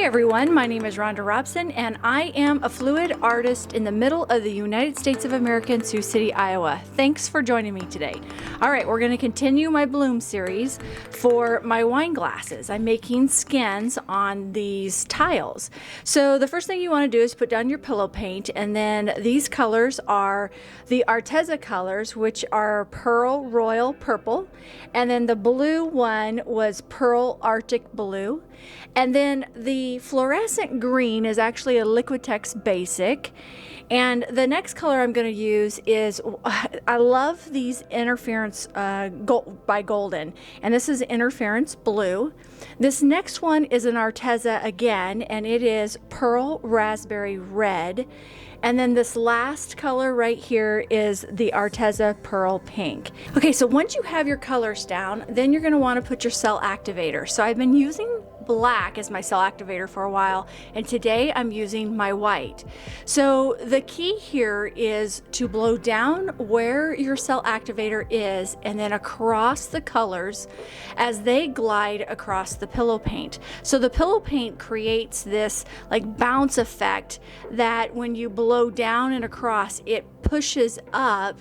Hey everyone, my name is Rhonda Robson and I am a fluid artist in the middle of the United States of America in Sioux City, Iowa. Thanks for joining me today. Alright, we're going to continue my bloom series for my wine glasses. I'm making skins on these tiles. So the first thing you want to do is put down your pillow paint, and then these colors are the Arteza colors, which are Pearl Royal Purple, and then the blue one was Pearl Arctic Blue, and then the fluorescent green is actually a Liquitex Basic. And the next color I'm going to use is, I love these Interference by Golden, and this is Interference Blue. This next one is an Arteza again, and it is Pearl Raspberry Red. And then this last color right here is the Arteza Pearl Pink. Okay, so once you have your colors down, then you're going to want to put your cell activator. So I've been using black as my cell activator for a while, and today I'm using my white. So the key here is to blow down where your cell activator is and then across the colors as they glide across the pillow paint. So the pillow paint creates this like bounce effect that when you blow down and across, it pushes up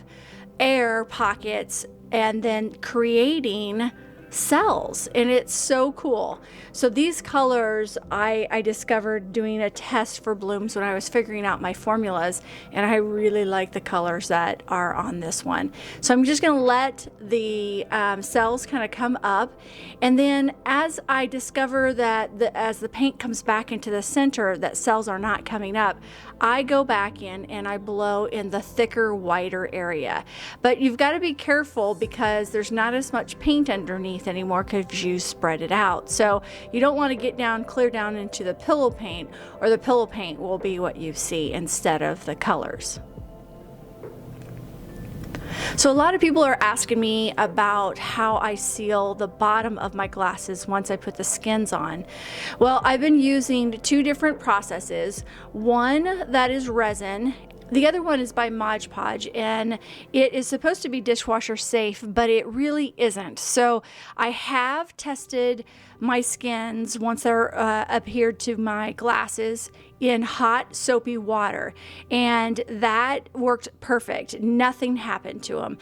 air pockets and then creating cells, and it's so cool. So these colors I discovered doing a test for blooms when I was figuring out my formulas, and I really like the colors that are on this one. So I'm just going to let the cells kind of come up, and then as I discover that as the paint comes back into the center that cells are not coming up, I go back in and I blow in the thicker, wider area. But you've got to be careful because there's not as much paint underneath anymore because you spread it out. So you don't want to get down, clear down into the pillow paint, or the pillow paint will be what you see instead of the colors. So a lot of people are asking me about how I seal the bottom of my glasses once I put the skins on. Well, I've been using two different processes. One that is resin. The other one is by Mod Podge, and it is supposed to be dishwasher safe, but it really isn't. So I have tested my skins once they're adhered to my glasses in hot soapy water, and that worked perfect. Nothing happened to them.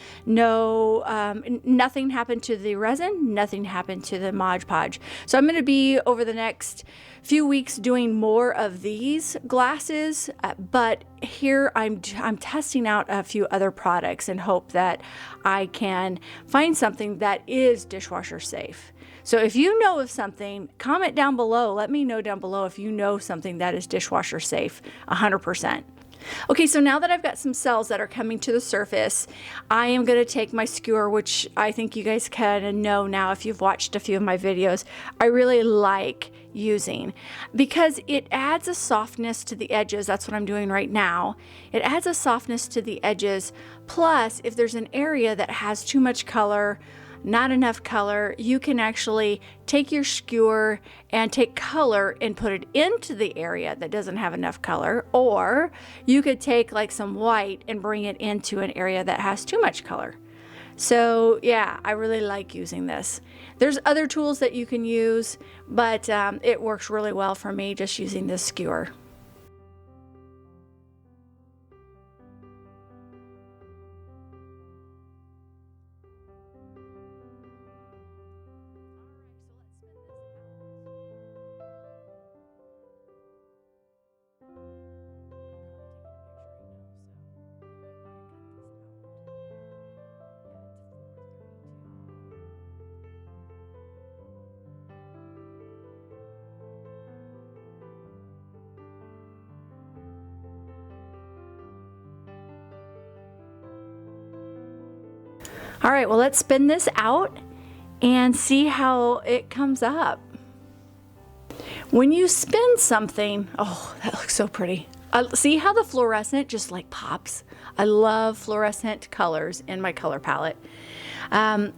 Nothing happened to the resin. Nothing happened to the Mod Podge. So I'm going to be over the next few weeks doing more of these glasses, but here I'm testing out a few other products and hope that I can find something that is dishwasher safe. So if you know of something, comment down below. Let me know down below if you know something that is dishwasher safe 100%. Okay, so now that I've got some cells that are coming to the surface, I am going to take my skewer, which I think you guys kind of know now if you've watched a few of my videos. I really like using because it adds a softness to the edges. That's what I'm doing right now. It adds a softness to the edges. Plus, if there's an area that has too much color, not enough color, you can actually take your skewer and take color and put it into the area that doesn't have enough color, or you could take like some white and bring it into an area that has too much color. So yeah, I really like using this. There's other tools that you can use, but it works really well for me just using this skewer. All right, well, let's spin this out and see how it comes up. When you spin something, oh, that looks so pretty. See how the fluorescent just like pops? I love fluorescent colors in my color palette. Have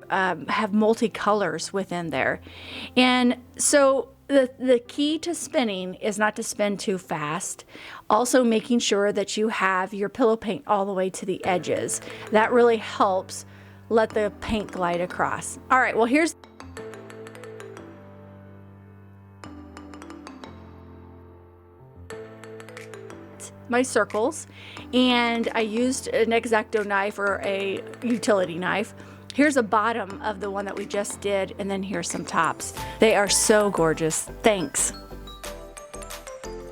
multicolors within there. And so the key to spinning is not to spin too fast. Also making sure that you have your pillow paint all the way to the edges. That really helps let the paint glide across. All right, well, here's my circles, and I used an X-Acto knife or a utility knife. Here's a bottom of the one that we just did, and then here's some tops. They are so gorgeous. Thanks.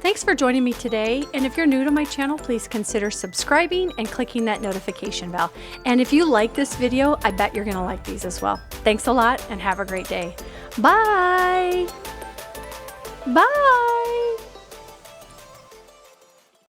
Thanks for joining me today, and if you're new to my channel, please consider subscribing and clicking that notification bell. And if you like this video, I bet you're gonna like these as well. Thanks a lot, and have a great day. Bye! Bye!